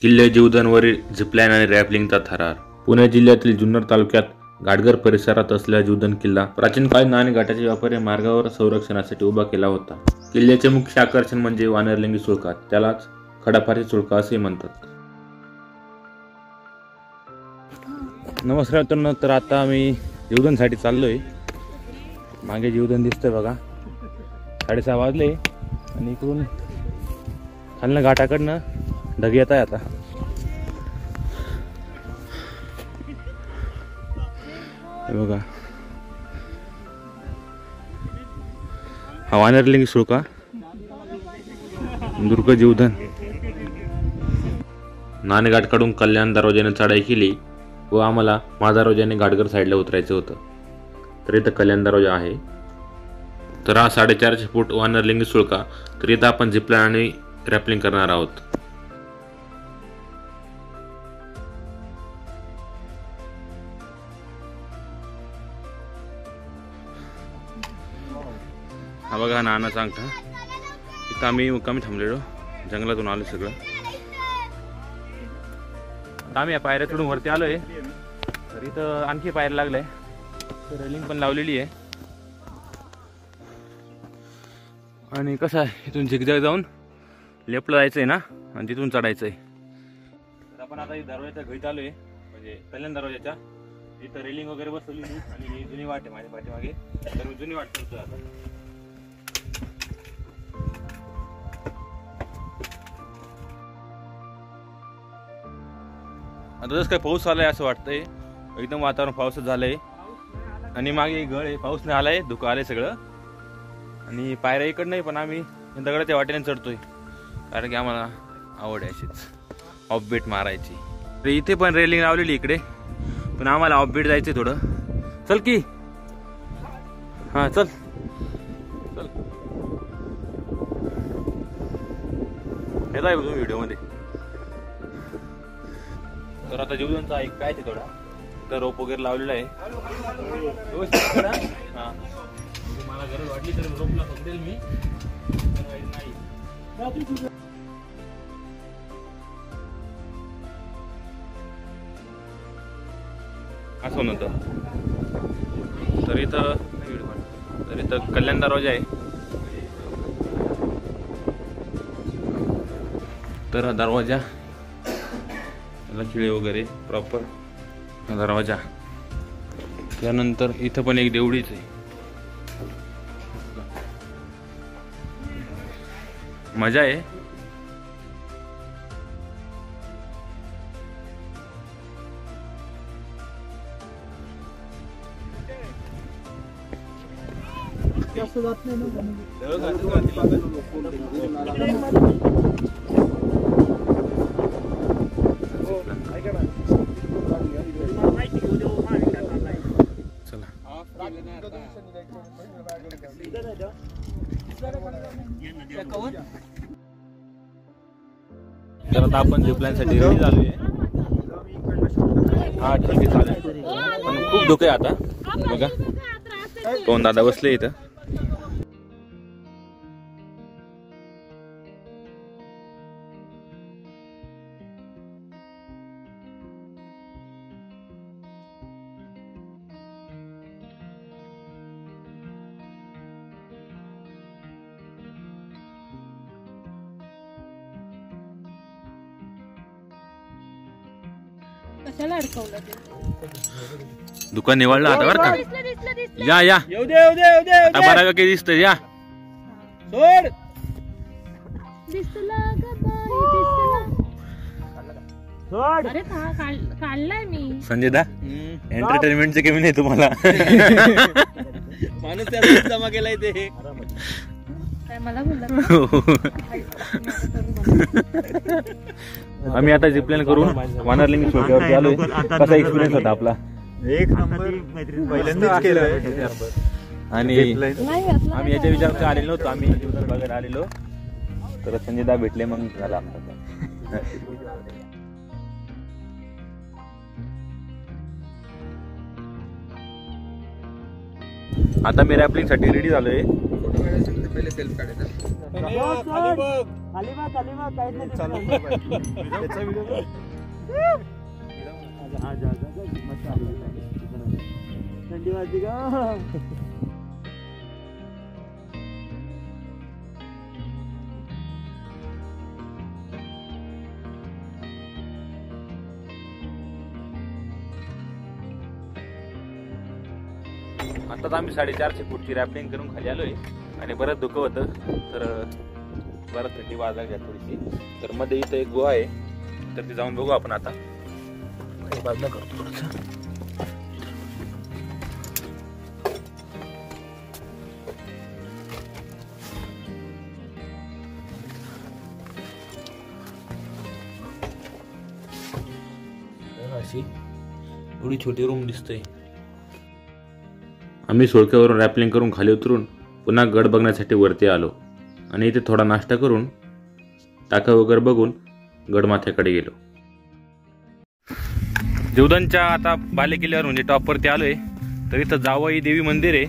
किल्ले जीवदानवरील झिपलाईन आणि रॅपलिंगचा थरार. पुणे जिल्ह्यातील जुन्नर तालुक्यात घाटघर परिसरात असलेला जीवदान किल्ला प्राचीन काळी नाणेघाटाच्या व्यापारी मार्गावर संरक्षणासाठी उभा केला होता. किल्ल्याचे मुख्य आकर्षण म्हणजे वानरलिंगी सुळका, त्यालाच खडाफारसी सुळका असे म्हणतात. नमस्कार मित्रांनो, तर आता आम्ही जीवदानसाठी चाललोय. मागे जीवदान दिसतंय बघा. 6:30 वाजले आणि इकडून खालनं घाटाकडनं ढग येत आहे. आता बघा, हा वानरलिंगी सुळका, दुर्ग जीवदान. नाणेघाटकडून कल्याण दरवाजाने चढाई केली व आम्हाला महादरवाजाने घाटघर साईडला उतरायचं होतं. तर इथं कल्याण दरवाजा आहे. तर हा 450 फूट वानरलिंगी सुळका. तर इथं आपण झिपलाईन आणि रॅपलिंग करणार आहोत. हा बघा, नानाचा अंगठा. इथं आम्ही मुक्कामी थांबलेलो, जंगलातून आलो सगळं. आता आम्ही या पायऱ्या चढून वरती आलोय. तर इथं आणखी पायऱ्या लागलाय, तर रेलिंग पण लावलेली आहे. आणि कसं आहे, इथून झिकझॅक जाऊन लेफ्टला जायचं आहे ना, आणि तिथून चढायचं आहे. तर आपण आता दरवाजाच्या घरीत आलोय, म्हणजे कल्याण दरवाजाच्या. इथं रेलिंग वगैरे बसवलेली आणि जुनी वाट आहे माझ्या पाठीमागे. तर मी जुनी वाट करतोय आता. आता जसं काय पाऊस आलाय असं वाटतंय, एकदम वातावरण पावसात झालंय. आणि मागे गळ आहे, पाऊस नाही आलाय, धुकं आलंय सगळं. आणि पायऱ्या इकडं नाही, पण आम्ही दगडाच्या वाटेने चढतोय, कारण की आम्हाला आवड आहे अशीच ऑफबीट मारायची. तर इथे पण रेलिंग लावलेली इकडे, पण आम्हाला ऑफबीट जायचंय थोडं. चल की, हां चल चल, येत आहे तुम्ही व्हिडिओमध्ये. तर आता जीवदानचा एक काय ते थोडा तर रोप वगैरे लावलेला आहे. हां, मला गरज वाटली तर रोपला पकडेल मी. असं नव्हतं. तर इथं कल्याण दरवाजा आहे. तर दरवाजा खिळे वगैरे प्रॉपर दरवाजा. त्यानंतर इथं पण एक देवडीच आहे. मजा आहे. तर आता आपण झिपलाईनसाठी रेडी झालोय. हा ठीक आहे, चालेल. पण खूप धोके आता बघा, कोण दादा बसले इथं. दुकान निवडलं आता बरं का. या या, आता बरा का काही दिसतंय. या सोड, काढलाय मी. संजय दा, एंटरटेनमेंटची कमी नाही तुम्हाला. माणूस त्याला जमा केलाय ते. मला आम्ही आता झिपलाईन करून वानरलिंगी सुळक्यावरती आलोय. कसा एक्सपिरियन्स होता आपला? एक नंबर, पहिल्यांदाच केलंय. आणि आम्ही याच्या विचारात आलेलो नव्हतो, आम्ही जीवदान बघायला आलेलो. तर संजय दा भेटले, मग झाला आमचा. आता मी रॅपलिंग साठी रेडी झालोय. पहिले सेल्फ काढायचा. खाली बघ काहीच नाही चालू त्याचा व्हिडिओ हा जा मस्त थंडी वाजली का. आताच आम्ही 450 फूटची रॅपलिंग करून खाली आलोय आणि बरंच धुकं होतं तर बरंच थंडी वाजायला थोडीशी. तर मध्ये इथं एक गुहा आहे तर ते जाऊन बघू आपण आता. बाजूला करतो थोडंसं. अशी एवढी छोटी रूम दिसते. आम्ही सोळक्यावरून रॅपलिंग करून खाली उतरून पुन्हा गड बघण्यासाठी वरती आलो आणि इथे थोडा नाश्ता करून टाका वगैरे बघून गडमाथ्याकडे गेलो. जीवदानच्या आता बाले किल्ल्यावर म्हणजे टॉपवरती आलोय तर इथं जावई देवी मंदिर आहे.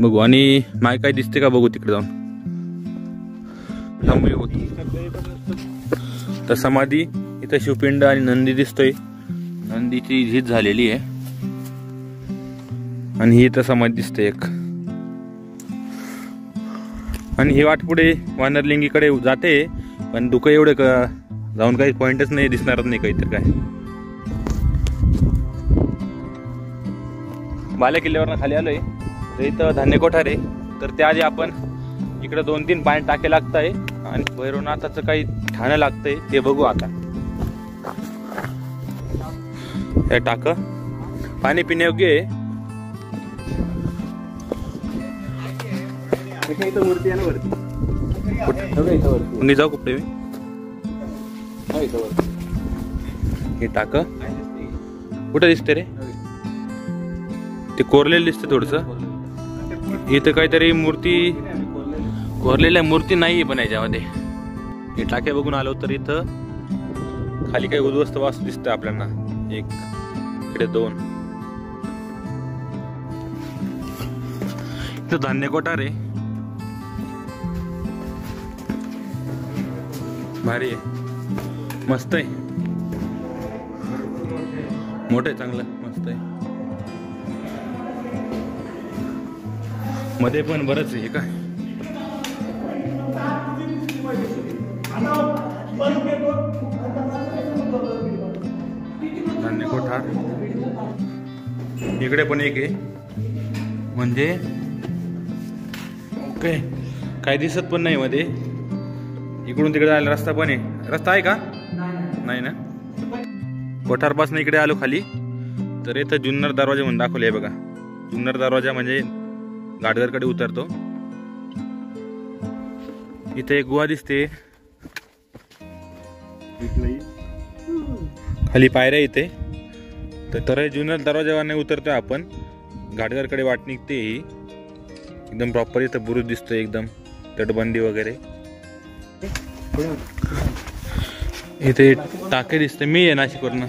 बघू आणि माय काय दिसते का बघू तिकडे जाऊन. तर समाधी इथं शिवपिंड आणि नंदी दिसतोय. नंदीची झीज झालेली आहे आणि ही इथं समाधी दिसते एक. आणि ही वाट पुढे वानरलिंगीकडे जाते पण दुःख एवढे जाऊन काही पॉइंटच नाही दिसणारच नाही काहीतरी काय. बाले किल्ल्यावरनं खाली आलोय तर इथं धान्य कोठार आहे. तर त्याआधी आपण इकडे 2-3 पाणी टाके लागत आहे आणि भैरवनाथाचं काही ठाणं लागतंय ते बघू आता. हे टाक पाणी पिण्यायोग्य आहे. मूर्ती आहे ना वरती. मी जाऊ कुठे हे टाक कुठं दिसते रे. ते कोरलेलं दिसते थोडस. इथं काहीतरी मूर्ती कोरलेल्या मूर्ती नाही पण याच्यामध्ये. हे टाक्या बघून आलो तर इथं खाली काही उद्ध्वस्त वास्तू दिसतं आपल्याला. एक इकडे 2 इथं धान्य कोठार आहे. भारी आहे मस्त आहे मोठं आहे चांगलं मस्त आहे. मध्ये पण बरंच आहे काय. धान्य कोठार इकडे पण एक आहे म्हणजे ओके काय दिसत पण नाही मध्ये. इकडून तिकडे जायला रस्ता पण आहे. रस्ता आहे का नाही ना. कोठारपासून इकडे आलो खाली तर इथं जुन्नर दरवाजा म्हणून दाखवले बघा. जुन्नर दरवाजा म्हणजे गाडगरकडे उतरतो. इथे एक गुहा दिसते खाली पायऱ्या इथे. तर जुन्नर दरवाजावर नाही उतरतोय आपण. गाडगरकडे वाट निघते ही एकदम प्रॉपर. इथं बुरुज दिसतोय एकदम तटबंदी वगैरे. इथे टाके दिसते. मी आहे नाशिकवरून.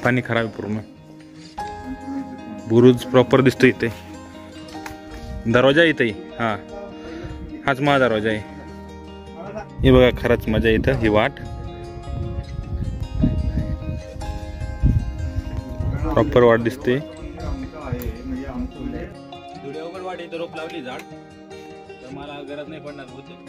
पाणी खराब आहे पूर्ण. बुरुज प्रॉपर दिसतो इथे. दरवाजा इथे हा हाच माझा दरवाजा आहे. हे बघा खरंच मजा इथं ही वाट प्रॉपर वाट दिसते. वाट इथं रोप लावली झाड तर मला गरज नाही पडणार होते.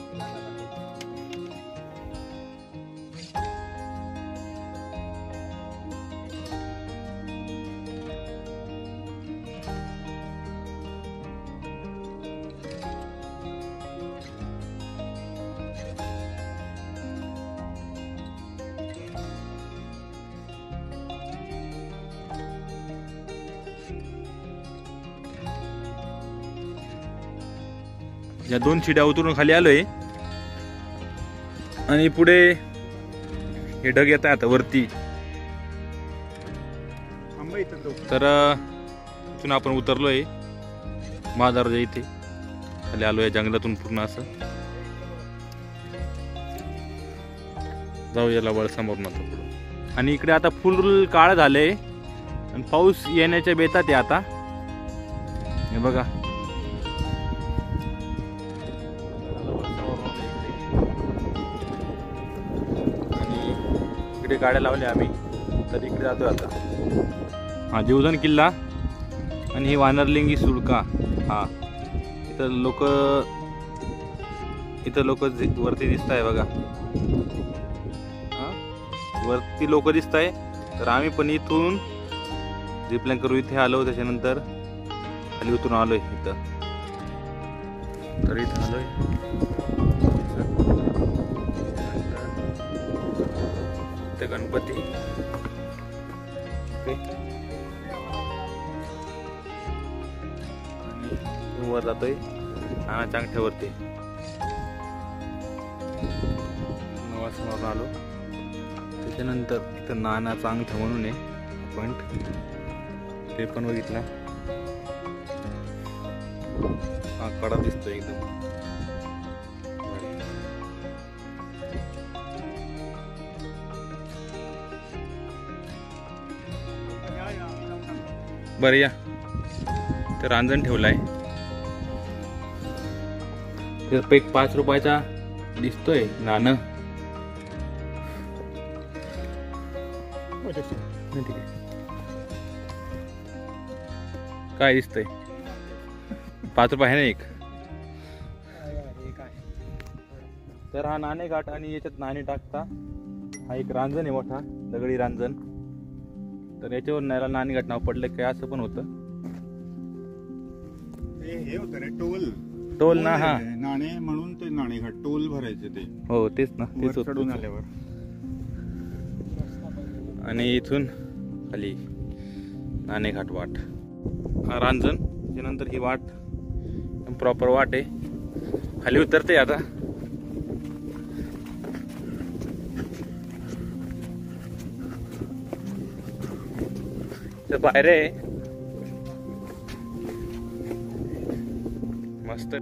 या 2 शिड्या उतरून खाली आलोय आणि पुढे हे ढग येत आहे आता वरती. तर इथून आपण उतरलोय महादरवाजा इथे खाली आलोय जंगलातून पूर्ण असं. जाऊ याला वळसा मारून आता पुढे. आणि इकडे आता फुल काळ झालंय आणि पाऊस येण्याच्या बेतात आहे आता. हे बघा आणि इकडे गाड्या लावल्या आम्ही, तर इकडे जातोय आता. हा जीवधन किल्ला आणि ही वानरलिंगी सुळका. हा इथं लोक वरती दिसत आहे बघा. वरती लोक दिसत आहे, तर आम्ही पण इथून झिपलाईन करू इथे आलो. त्याच्यानंतर खाली उतरून आलोय इथं, तर इथं आलोय. इथे गणपती आणि वर जातोय नानाच्या अंगठ्यावरती. नवासमोरून आलो. त्याच्यानंतर इथं नानाचा अंगठा म्हणून आहे पॉइंट, ते पण बघितला. हा कडा दिसतोय एकदम. बरं या, तर रांजण ठेवलाय. एक 5 रुपयाचा दिसतोय नाणं. काय दिसतंय? 5 रुपये आहे ना एक. तर हा नाणे घाट आणि याच्यात नाणे टाकता. हा एक रांजण आहे मोठा, दगडी रांजण. तर याच्यावर न्यायला नाणे घाट नाव पडलं काय, असं पण होतं. हे होतं रे टोल. टोल ना. हा नाणे म्हणून ते नाणेघाट टोल भरायचे ते. हो तेच ना, तेच चढून आल्यावर. आणि इथून खाली नाणेघाट वाट. हा रांजण, त्यानंतर ही वाट प्रॉपर वाट आहे. खाली उतरते आता. बाहेर आहे मस्त.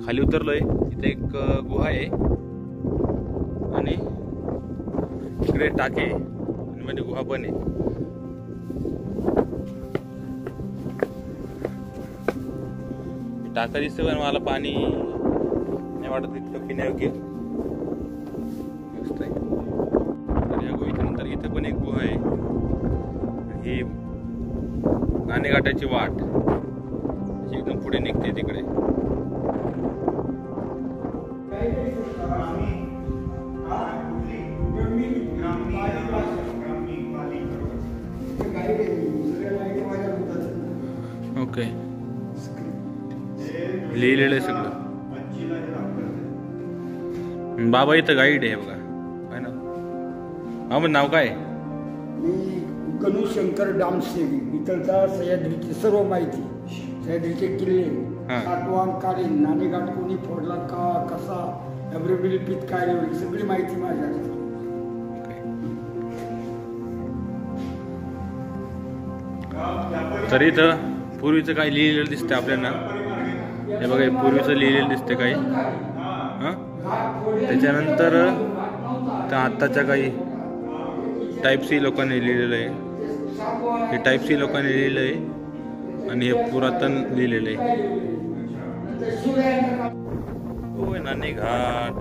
खाली उतरलोय. इथे एक गुहा आहे आणि इकडे टाके आणि मध्ये गुहा पण आहे. टाका दिसतं पण मला पाणी नाही वाटत इतकं पिण्यायोग्य. मस्त आहे. तर या गुहेच्या नंतर इथे पण एक गुहा आहे. ही नाणेघाटाची वाट एकदम पुढे निघते तिकडे. ओके लिहिलेलं आहे सगळं. बाबा इथं गाईड आहे बघा. काय ना बाबा नाव काय? मी गणूशंकर डामसेवी. इथलचा सह्याद्रीची सर्व माहिती, सह्याद्रीचे किल्ले, सातवाहनकालीन नाणेघाट कोणी फोडला, का कसा, एवढी लिपीत काय एवढी सगळी माहिती माझ्याकडे. तर इथं पूर्वीचं काही लिहिलेलं दिसतं आपल्याला. हे बघा पूर्वीचं लिहिलेलं दिसते काही. त्याच्यानंतर आत्ताच्या काही टाईप सी लोकांनी लिहिलेलं आहे. हे टाईप सी लोकांनी लिहिलेलं आहे आणि हे पुरातन लिहिलेलं आहे. होय नाणेघाट.